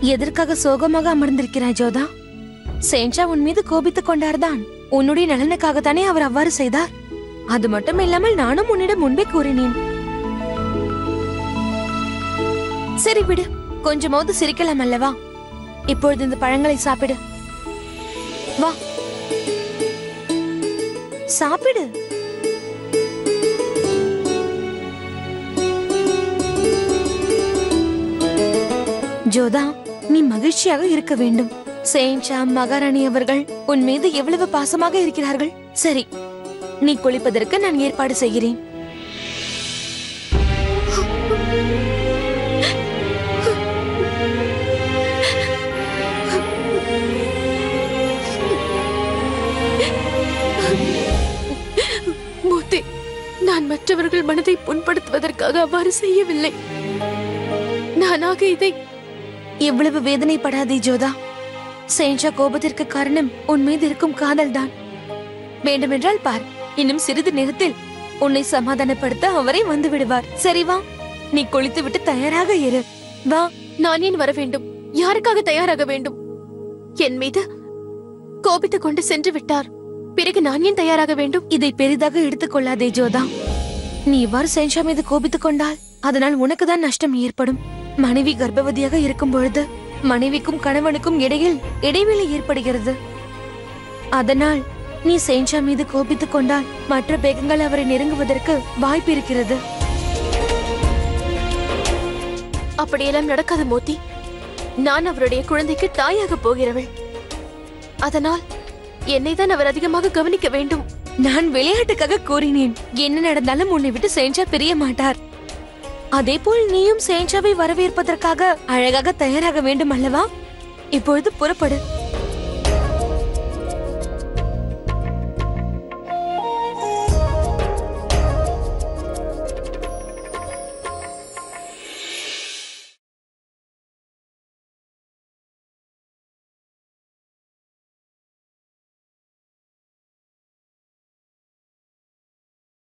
எதற்காக சோகமாக அமர்ந்திருக்கிறாய் ஜோதா? சேஞ்சா உன் மீது கோபித்துக் கொண்டார்தான். உன்னுடைய நலனுக்காகத்தானே அவர் அவ்வாறு செய்தார். அது மட்டும் இல்லாமல் நானும் உன்னிடம் முன்பே கூறினேன். சரி விடு, கொஞ்சமாவது சிரிக்கலாம் அல்லவா? இப்பொழுது இந்த பழங்களை சாப்பிடு. வா சாப்பிடு. ஜோதா, நீ மகிழ்ச்சியாக இருக்க வேண்டும். சேஞ்சா, மகாராணி அவர்கள் உன் மீது எவ்வளவு பாசமாக இருக்கிறார்கள். சரி, நீ குளிப்பதற்கு நான் ஏற்பாடு செய்கிறேன். மூர்த்தி, நான் மற்றவர்கள் மனதை புண்படுத்துவதற்காக அவ்வாறு செய்யவில்லை. நானாக இதை... எவ்வளவு வேதனைப்படாதே ஜோதா. சேஞ்சா கோபத்திற்கு காரணம் உன் மீது இருக்கும் காதல் தான். வேண்டுமென்றால் பார், இன்னும் சிறிது நேரத்தில் உன்னை சமாதானப்படுத்த அவரே வந்து விடுவார். சரி வா, நீ குளித்து விட்டு தயாராக இரு. வா. நான் ஏன் வர வேண்டும்? யாருக்காக தயாராக வேண்டும்? என் மீது கோபித்துக் கொண்டு சென்று விட்டார். பிறகு நான் ஏன் தயாராக வேண்டும்? இதை பெரிதாக எடுத்துக் கொள்ளாதே ஜோதா. நீ இவ்வாறு சேஞ்சா மீது கோபித்துக் கொண்டால் அதனால் உனக்குதான் நஷ்டம் ஏற்படும். மனைவி கர்ப்பவதியாக இருக்கும் பொழுது மனைவிக்கும் கணவனுக்கும் இடையில் இடைவெளி ஏற்படுகிறது. அதனால் நீ சேஞ்சா மீது கோபித்துக் கொண்டால் மற்ற பேகங்கள் அவரை நெருங்குவதற்கு வாய்ப்பு இருக்கிறது. அப்படியெல்லாம் நடக்காத மோத்தி. நான் அவருடைய குழந்தைக்கு தாயாக போகிறவள். அதனால் என்னை தான் அவர் அதிகமாக கவனிக்க வேண்டும். நான் விளையாட்டுக்காக கூறினேன். என்ன நடந்தாலும் உன்னை விட்டு சேஞ்சா பிரிய மாட்டார். அதேபோல் நீயும் சேஞ்சாவை வரவேற்பதற்காக அழகாக தயாராக வேண்டும் அல்லவா? இப்பொழுது புறப்படு.